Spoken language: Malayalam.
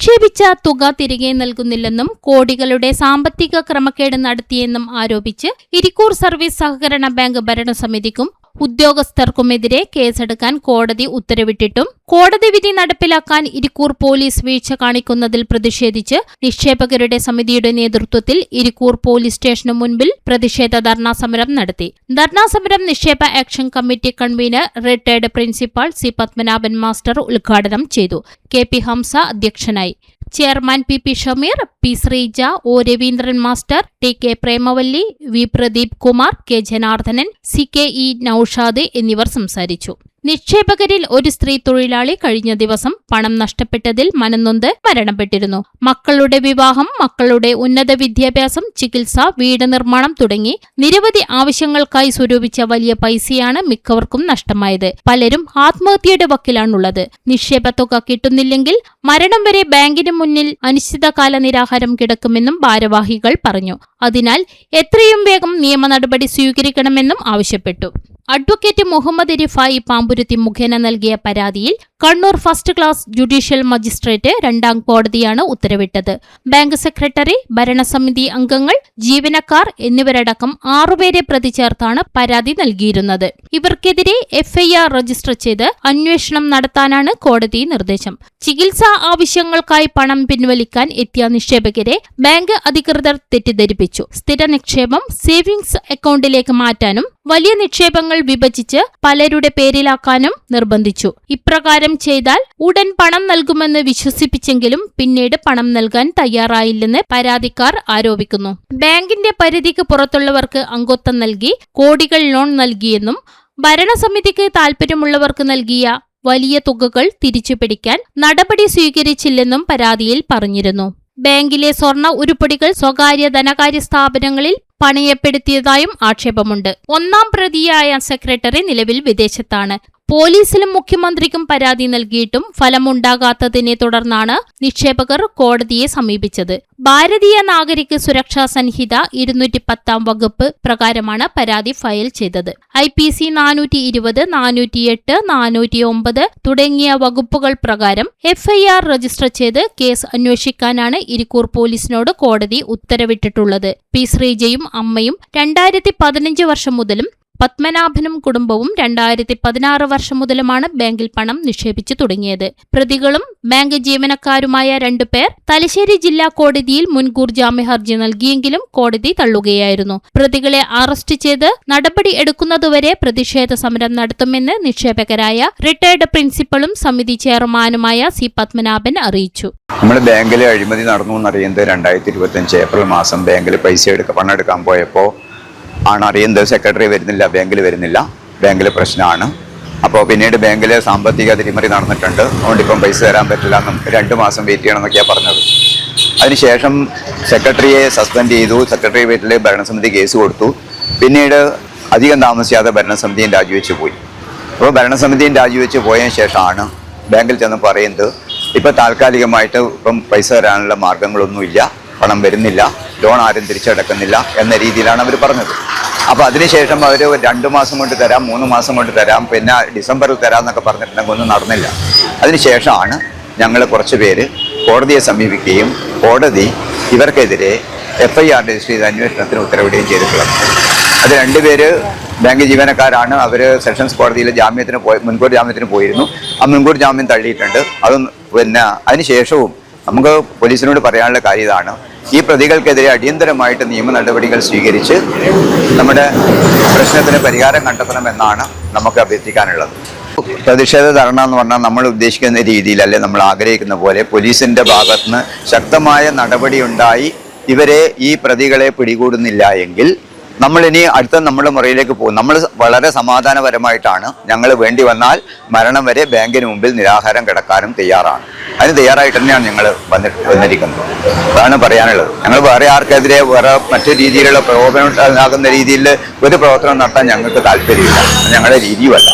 നിക്ഷേപിച്ച തുക തിരികെ നൽകുന്നില്ലെന്നും കോടികളുടെ സാമ്പത്തിക ക്രമക്കേട് നടത്തിയെന്നും ആരോപിച്ച് ഇരിക്കൂർ സർവീസ് സഹകരണ ബാങ്ക് ഭരണസമിതിക്കും ഉദ്യോഗസ്ഥർക്കുമെതിരെ കേസെടുക്കാൻ കോടതി ഉത്തരവിട്ടിട്ടും കോടതി വിധി നടപ്പിലാക്കാൻ ഇരിക്കൂർ പോലീസ് വീഴ്ച കാണിക്കുന്നതിൽ പ്രതിഷേധിച്ച് നിക്ഷേപകരുടെ സമിതിയുടെ നേതൃത്വത്തിൽ ഇരിക്കൂർ പോലീസ് സ്റ്റേഷനു മുൻപിൽ പ്രതിഷേധ ധർണാ സമരം നടത്തി. ധർണാ സമരം നിക്ഷേപ action committee convener retired principal C Padmanabhan master ഉദ്ഘാടനം ചെയ്തു. കെ പി ഹംസ അധ്യക്ഷനായി. Chairman P Shameer, P Sreeja, O Raveendran master, T K Premavalli, V Pradeep Kumar, K Janardhanan, C K E Naushad എന്നിവർ സംസാരിച്ചു. നിക്ഷേപകരിൽ ഒരു സ്ത്രീ തൊഴിലാളി കഴിഞ്ഞ ദിവസം പണം നഷ്ടപ്പെട്ടതിൽ മനംനൊന്ത് മരണപ്പെട്ടിരുന്നു. മക്കളുടെ വിവാഹം, മക്കളുടെ ഉന്നത വിദ്യാഭ്യാസം, ചികിത്സ, വീട് നിർമ്മാണം തുടങ്ങി നിരവധി ആവശ്യങ്ങൾക്കായി സ്വരൂപിച്ച വലിയ പൈസയാണ് മിക്കവർക്കും നഷ്ടമായത്. പലരും ആത്മഹത്യയുടെ വക്കിലാണുള്ളത്. നിക്ഷേപത്തുക കിട്ടുന്നില്ലെങ്കിൽ മരണം വരെ ബാങ്കിന് മുന്നിൽ അനിശ്ചിതകാല നിരാഹാരം കിടക്കുമെന്നും ഭാരവാഹികൾ പറഞ്ഞു. അതിനാൽ എത്രയും വേഗം നിയമ നടപടി സ്വീകരിക്കണമെന്നും ആവശ്യപ്പെട്ടു. അഡ്വക്കേറ്റ് മുഹമ്മദ് റിഫായി പാമ്പുരുത്തി മുഖേന നൽകിയ പരാതിയിൽ Kannur first class judicial magistrate രണ്ടാം കോടതിയാണ് ഉത്തരവിട്ടത്. ബാങ്ക് സെക്രട്ടറി, ഭരണസമിതി അംഗങ്ങൾ, ജീവനക്കാർ എന്നിവരടക്കം 6 പേരെ പ്രതി ചേർത്താണ് പരാതി നൽകിയിരുന്നത്. ഇവർക്കെതിരെ എഫ്ഐആർ രജിസ്റ്റർ ചെയ്ത് അന്വേഷണം നടത്താനാണ് കോടതി നിർദ്ദേശം. ചികിത്സാ ആവശ്യങ്ങൾക്കായി പണം പിൻവലിക്കാൻ എത്തിയ നിക്ഷേപകരെ ബാങ്ക് അധികൃതർ തെറ്റിദ്ധരിപ്പിച്ചു. സ്ഥിര നിക്ഷേപം സേവിംഗ്സ് അക്കൗണ്ടിലേക്ക് മാറ്റാനും വലിയ നിക്ഷേപങ്ങൾ വിഭജിച്ച് പലരുടെ പേരിലാക്കാനും നിർബന്ധിച്ചു. ഇപ്രകാരം ചെയ്താൽ ഉടൻ പണം നൽകുമെന്ന് വിശ്വസിപ്പിച്ചെങ്കിലും പിന്നീട് പണം നൽകാൻ തയ്യാറായില്ലെന്ന് പരാതിക്കാർ ആരോപിക്കുന്നു. ബാങ്കിന്റെ പരിധിക്ക് പുറത്തുള്ളവർക്ക് അംഗത്വം നൽകി കോടികൾ ലോൺ നൽകിയെന്നും ഭരണസമിതിക്ക് താൽപര്യമുള്ളവർക്ക് നൽകിയ വലിയ തുകകൾ തിരിച്ചുപിടിക്കാൻ നടപടി സ്വീകരിച്ചില്ലെന്നും പരാതിയിൽ പറഞ്ഞിരുന്നു. ബാങ്കിലെ സ്വർണ്ണ ഉരുപ്പടികൾ സ്വകാര്യ ധനകാര്യ സ്ഥാപനങ്ങളിൽ പണയപ്പെടുത്തിയതായും ആക്ഷേപമുണ്ട്. ഒന്നാം പ്രതിയായ സെക്രട്ടറി നിലവിൽ വിദേശത്താണ്. പോലീസിലും മുഖ്യമന്ത്രിക്കും പരാതി നൽകിയിട്ടും ഫലമുണ്ടാകാത്തതിനെ തുടർന്നാണ് നിക്ഷേപകർ കോടതിയെ സമീപിച്ചത്. ഭാരതീയ നാഗരിക സുരക്ഷാ സംഹിത 210 വകുപ്പ് പ്രകാരമാണ് പരാതി ഫയൽ ചെയ്തത്. IPC 420, 408, 409 തുടങ്ങിയ വകുപ്പുകൾ പ്രകാരം FIR രജിസ്റ്റർ ചെയ്ത് കേസ് അന്വേഷിക്കാനാണ് ഇരിക്കൂർ പോലീസിനോട് കോടതി ഉത്തരവിട്ടിട്ടുള്ളത്. പി ശ്രീജയും അമ്മയും 2015 വർഷം മുതലും പത്മനാഭനും കുടുംബവും 2016 വർഷം മുതലുമാണ് ബാങ്കിൽ പണം നിക്ഷേപിച്ചു തുടങ്ങിയത്. പ്രതികളും ബാങ്ക് ജീവനക്കാരുമായ 2 പേർ തലശ്ശേരി ജില്ലാ കോടതിയിൽ മുൻകൂർ ജാമ്യ ഹർജി നൽകിയെങ്കിലും കോടതി തള്ളുകയായിരുന്നു. പ്രതികളെ അറസ്റ്റ് ചെയ്ത് നടപടി എടുക്കുന്നതുവരെ പ്രതിഷേധ സമരം നടത്തുമെന്ന് നിക്ഷേപകരായ റിട്ടയർഡ് പ്രിൻസിപ്പളും സമിതി ചെയർമാനുമായ സി പത്മനാഭൻ അറിയിച്ചു. നമ്മുടെ ബാങ്കിൽ അഴിമതി നടന്നു എന്നറിയുന്നത് 2025 ഏപ്രിൽ മാസം ബാങ്കിൽ പണം എടുക്കാൻ പോയപ്പോൾ ആണ് അറിയുന്നത്. സെക്രട്ടറി വരുന്നില്ല, ബാങ്കിൽ വരുന്നില്ല, ബാങ്കിൽ പ്രശ്നമാണ്. അപ്പോൾ പിന്നീട് ബാങ്കിൽ സാമ്പത്തിക തിരിമറി നടന്നിട്ടുണ്ട്, അതുകൊണ്ട് ഇപ്പം പൈസ തരാൻ പറ്റില്ല എന്നും 2 മാസം വെയിറ്റ് ചെയ്യണം എന്നൊക്കെയാണ് പറഞ്ഞത്. അതിനുശേഷം സെക്രട്ടറിയെ സസ്പെൻഡ് ചെയ്തു. സെക്രട്ടറി വീട്ടിൽ ഭരണസമിതി കേസ് കൊടുത്തു. പിന്നീട് അധികം താമസിയാതെ ഭരണസമിതിയും രാജിവെച്ച് പോയി. അപ്പോൾ ഭരണസമിതിയും രാജിവെച്ച് പോയതിനു ശേഷമാണ് ബാങ്കിൽ ചെന്ന് പറയുന്നത് ഇപ്പം താൽക്കാലികമായിട്ട് ഇപ്പം പൈസ തരാനുള്ള മാർഗങ്ങളൊന്നുമില്ല, പണം വരുന്നില്ല, ലോൺ ആരും തിരിച്ചടക്കുന്നില്ല എന്ന രീതിയിലാണ് അവർ പറഞ്ഞത്. അപ്പോൾ അതിനുശേഷം അവർ 2 മാസം കൊണ്ട് തരാം, 3 മാസം കൊണ്ട് തരാം, പിന്നെ ഡിസംബറിൽ തരാം എന്നൊക്കെ പറഞ്ഞിട്ടുണ്ടെങ്കിൽ ഒന്നും നടന്നില്ല. അതിനുശേഷമാണ് ഞങ്ങൾ കുറച്ച് പേര് കോടതിയെ സമീപിക്കുകയും കോടതി ഇവർക്കെതിരെ FIR രജിസ്റ്റർ ചെയ്ത് അന്വേഷണത്തിന് ഉത്തരവിടുകയും ചെയ്തിട്ടുള്ളത്. അത് 2 പേര് ബാങ്ക് ജീവനക്കാരാണ്. അവർ സെഷൻസ് കോടതിയിൽ മുൻകൂർ ജാമ്യത്തിന് പോയിരുന്നു. ആ മുൻകൂർ ജാമ്യം തള്ളിയിട്ടുണ്ട്. അതും പിന്നെ അതിനുശേഷവും നമുക്ക് പോലീസിനോട് പറയാനുള്ള കാര്യം ഇതാണ്: ഈ പ്രതികൾക്കെതിരെ അടിയന്തരമായിട്ട് നിയമ നടപടികൾ സ്വീകരിച്ച് നമ്മുടെ പ്രശ്നത്തിന് പരിഹാരം കണ്ടെത്തണമെന്നാണ് നമുക്ക് അഭ്യർത്ഥിക്കാനുള്ളത്. പ്രതിഷേധ ധർണ എന്ന് പറഞ്ഞാൽ നമ്മൾ ഉദ്ദേശിക്കുന്ന രീതിയിലല്ലേ, നമ്മൾ ആഗ്രഹിക്കുന്ന പോലെ പോലീസിൻ്റെ ഭാഗത്തുനിന്ന് ശക്തമായ നടപടി ഉണ്ടായി ഇവരെ ഈ പ്രതികളെ പിടികൂടുന്നില്ല എങ്കിൽ നമ്മളിനി അടുത്ത നമ്മുടെ മുറിയിലേക്ക് പോകും. നമ്മൾ വളരെ സമാധാനപരമായിട്ടാണ്, ഞങ്ങൾ വേണ്ടി വന്നാൽ മരണം വരെ ബാങ്കിന് മുമ്പിൽ നിരാഹാരം കിടക്കാനും തയ്യാറാണ്. അതിന് തയ്യാറായിട്ട് തന്നെയാണ് ഞങ്ങൾ വന്നിരിക്കുന്നത്. അതാണ് പറയാനുള്ളത്. ഞങ്ങൾ വേറെ ആർക്കെതിരെ വേറെ മറ്റു രീതിയിലുള്ള പ്രകോപനം ആകുന്ന രീതിയിൽ ഒരു പ്രവർത്തനം നടത്താൻ ഞങ്ങൾക്ക് താല്പര്യമില്ല. ഞങ്ങളുടെ രീതിയുമല്ല.